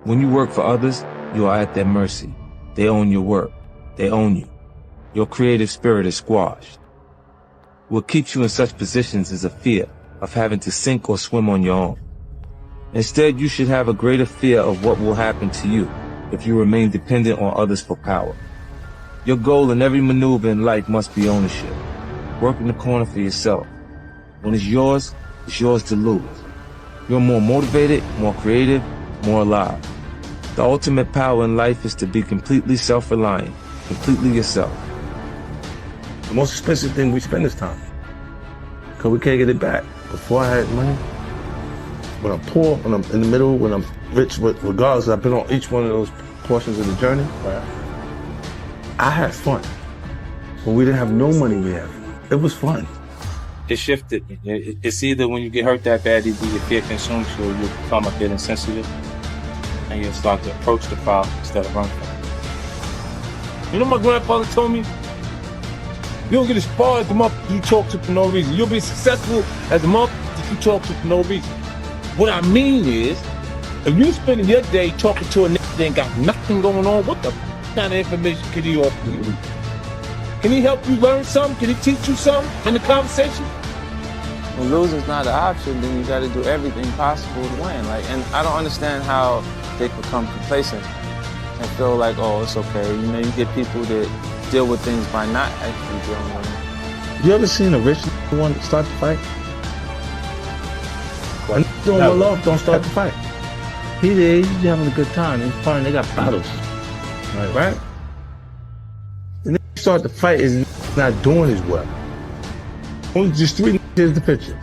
When you work for others, you are at their mercy. They own your work. They own you. Your creative spirit is squashed. What keeps you in such positions is a fear of having to sink or swim on your own. Instead, you should have a greater fear of what will happen to you if you remain dependent on others for power. Your goal in every maneuver in life must be ownership. Work in the corner for yourself. When it's yours to lose. You're more motivated, more creative, more alive. The ultimate power in life is to be completely self-reliant, completely yourself. The most expensive thing we spend is time, because we can't get it back. Before I had money, when I'm poor, when I'm in the middle, when I'm rich, regardless, I've been on each one of those portions of the journey. Right. I had fun. When we didn't have no money, it was fun. It shifted. It's either when you get hurt that bad, either your fear consumes you or you become a bit insensitive and you start to approach the problem instead of run from it. You know, my grandfather told me, you don't get as far as the motherfucker you talk to for no reason. You'll be successful as the motherfucker you talk to for no reason. What I mean is, if you spending your day talking to a nigga that ain't got nothing going on, what the kind of information can he offer you? Can he help you learn something? Can he teach you something in the conversation? When losing's not an option, then you gotta do everything possible to win. And I don't understand how they become complacent and feel like, oh, it's okay. You know, you get people that deal with things by not actually dealing with them. You ever seen a rich one start to fight? When doing well love, don't start to fight. He's having a good time. He's partying, they got bottles. Right? And then you start to fight is not doing as well. Only just 3 is the picture.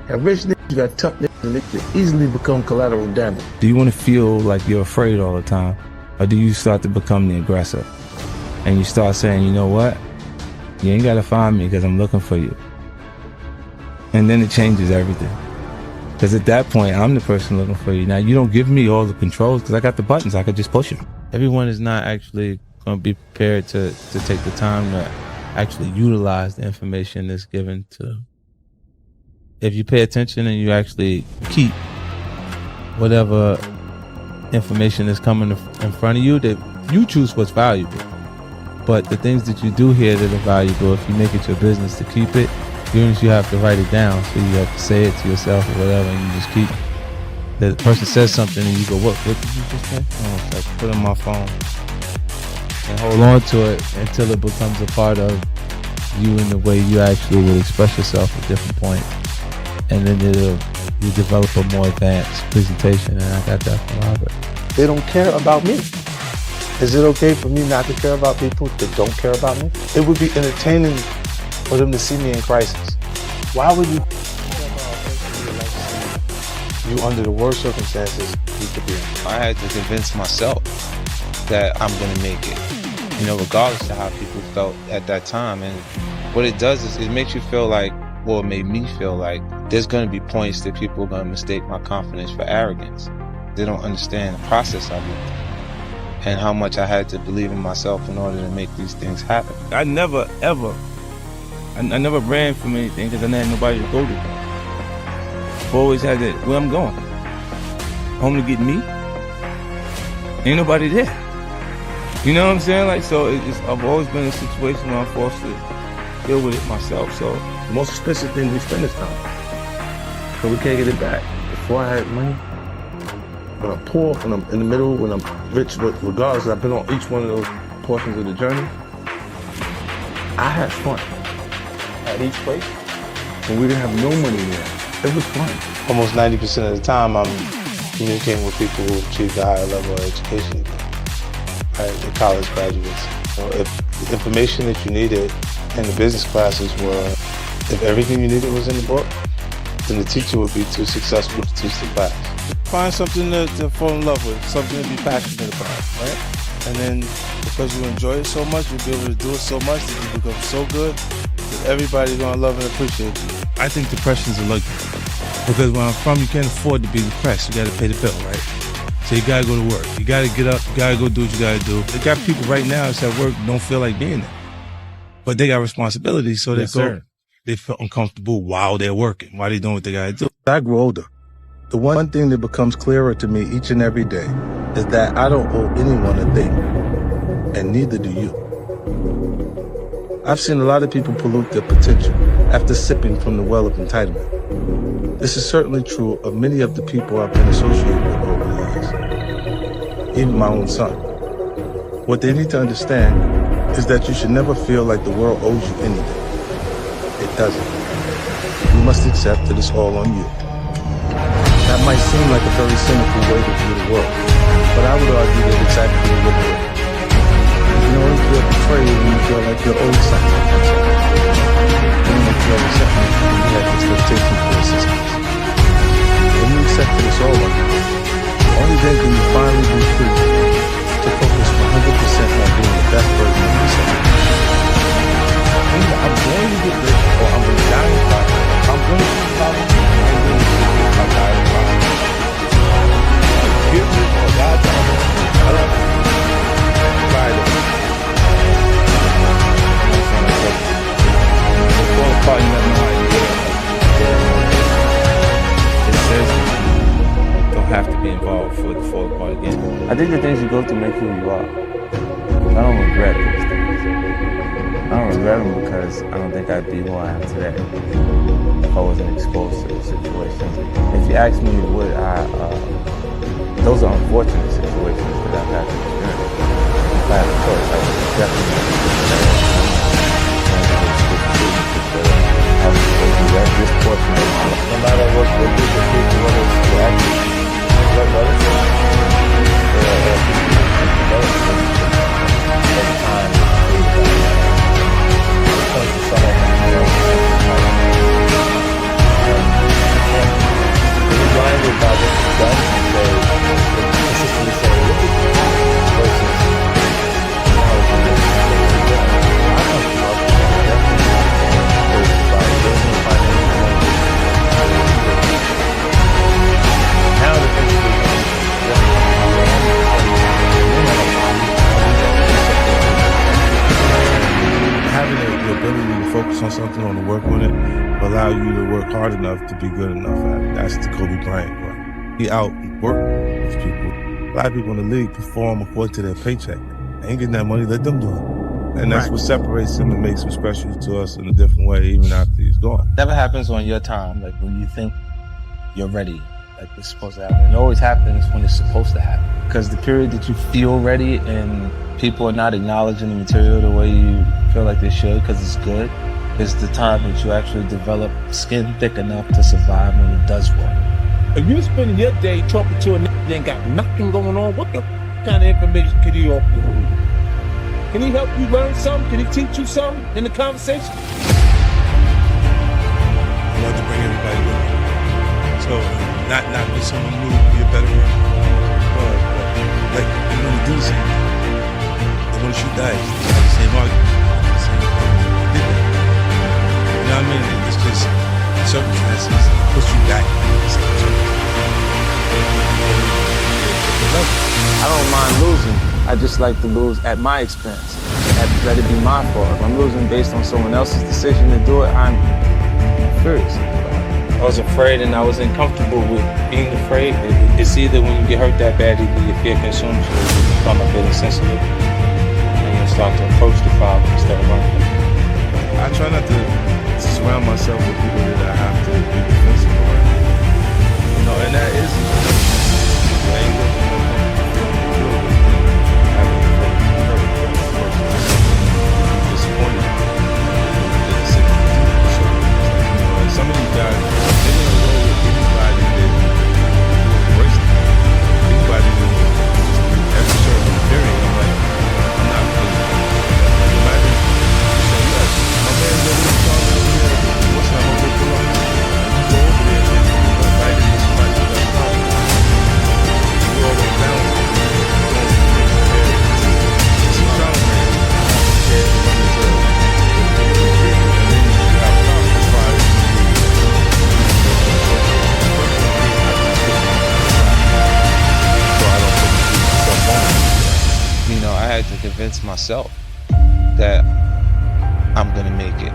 And rich niggas, you got tough niggas, and they can easily become collateral damage. Do you want to feel like you're afraid all the time? Or do you start to become the aggressor? And you start saying, you know what? You ain't got to find me because I'm looking for you. And then it changes everything. Because at that point, I'm the person looking for you. Now, you don't give me all the controls because I got the buttons. I could just push them. Everyone is not actually going to be prepared to take the time to actually utilize the information that's given to. If you pay attention and you actually keep whatever information is coming in front of you, that you choose what's valuable. But the things that you do hear that are valuable, if you make it your business to keep it, even if you have to write it down, so you have to say it to yourself or whatever, and you just keep. The person says something and you go, what did you just say? Oh, it's like put it on my phone and hold on to it until it becomes a part of you in the way you actually would express yourself at different points. And then you develop a more advanced presentation, and I got that from Robert. They don't care about me. Is it okay for me not to care about people that don't care about me? It would be entertaining for them to see me in crisis. Why would you under the worst circumstances you could be in? I had to convince myself that I'm gonna make it, you know, regardless of how people felt at that time. And what it does is it makes you feel like, well, it made me feel like there's gonna be points that people are gonna mistake my confidence for arrogance. They don't understand the process of it and how much I had to believe in myself in order to make these things happen. I never ran from anything because I didn't have nobody to go to. I've always had that, where I'm going. Home to get me. Ain't nobody there. You know what I'm saying? Like, so I've always been in a situation where I'm forced to deal with it myself. So the most expensive thing we spend is time, because we can't get it back. Before I had money, when I'm poor, when I'm in the middle, when I'm rich, regardless, I've been on each one of those portions of the journey. I had fun at each place. When we didn't have no money there, it was fun. Almost 90% of the time, I'm communicating with people who achieved a higher level of education, right? The college graduates. So if the information that you needed in the business classes were, if everything you needed was in the book, then the teacher would be too successful to teach the class. Find something to fall in love with, something to be passionate about, right? And then because you enjoy it so much, you'll be able to do it so much that you become so good that everybody's gonna love and appreciate you. I think depression's a luxury. Because where I'm from, you can't afford to be depressed. You gotta pay the bill, right? So you gotta go to work. You gotta get up, you gotta go do what you gotta do. They got people right now that's at work don't feel like being there. But they got responsibilities, so they feel uncomfortable while they're working, while they're doing what they gotta do. I grew older. The one thing that becomes clearer to me each and every day is that I don't owe anyone a thing, and neither do you. I've seen a lot of people pollute their potential after sipping from the well of entitlement. This is certainly true of many of the people I've been associated with over the years, even my own son. What they need to understand is that you should never feel like the world owes you anything. It doesn't. You must accept that it's all on you. That might seem like a very cynical way to view the world, but I would argue that it's actually a good way. You know, you feel betrayed when you feel like you're owed something. When you feel resentment when you have expectations for assistance. When you accept that it's all on you, only then can you finally be free to focus 100% on being the best version of yourself. Either I'm going to get rich or I'm going to die in poverty. I'm going to be poverty. I'm going to die in poverty. Give me or die trying. I don't know. Try it. Fall apart, you never know how you get it. It says you don't have to be involved for it to fall apart again. I think the things you go through make who you are. I don't regret these things. I don't regret them because I don't think I'd be who I am today if I wasn't exposed to those situations. If you ask me, would I, those are unfortunate situations that I've had to experience. If I had a choice, I would definitely this portion of no matter what people think, whether it's the actions, what other things, every time it comes to some of them, you're blinded by what you've done and consistently say, look at you, versus how it's having the ability to focus on something, on to work on it, will allow you to work hard enough to be good enough at it. That's the Kobe Bryant way. He out and work with people. A lot of people in the league perform according to their paycheck. They ain't getting that money, let them do it. And that's what separates him and makes him special to us in a different way, even after he's gone. Never happens on your time, like when you think you're ready, like it's supposed to happen. It always happens when it's supposed to happen. Because the period that you feel ready and people are not acknowledging the material the way you feel like they should because it's good, is the time that you actually develop skin thick enough to survive when it does work. If you're spending your day talking to a nigga that ain't got nothing going on, what the kind of information could he offer you? Can he help you learn something? Can he teach you something in the conversation? I love to bring everybody with me. So not be someone new, be a better one. But like they want to do the same. They want to shoot dice. They have the same argument. The same different. You know what I mean? It's just circumstances push you back. I don't mind losing. I just like to lose at my expense. Let it be my fault. If I'm losing based on someone else's decision to do it, I'm furious. I was afraid and I was uncomfortable with being afraid. It's either when you get hurt that bad, either your fear consumes you, or you become a bit insensitive, and you start to approach the problem instead of running. I try not to surround myself with people that I have to be defensive of. You know, and that is anger. Disappointed. Some of these guys, they didn't roll with anybody that embraced them. Anybody that every certain period, I'm like, I'm not really. Imagine, so yes, my man's over there talking over there. What's up, over there? You go over there and you invite him to somebody who got a problem. You go over and down. It's a problem, man. Yeah, you run into a retreat, and then you have a problem as far as You know, I had to convince myself that I'm gonna make it.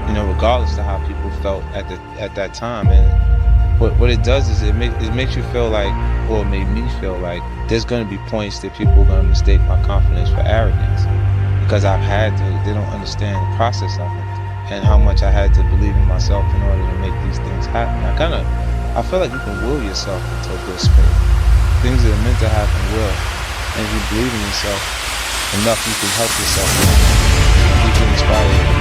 You know, regardless of how people felt at that time, and what it does is it makes you feel like, or it made me feel like, there's going to be points that people are going to mistake my confidence for arrogance, because they don't understand the process of it and how much I had to believe in myself in order to make these things happen. I feel like you can will yourself into a good space. Things that are meant to happen will, and if you believe in yourself enough, you can help yourself. You can inspire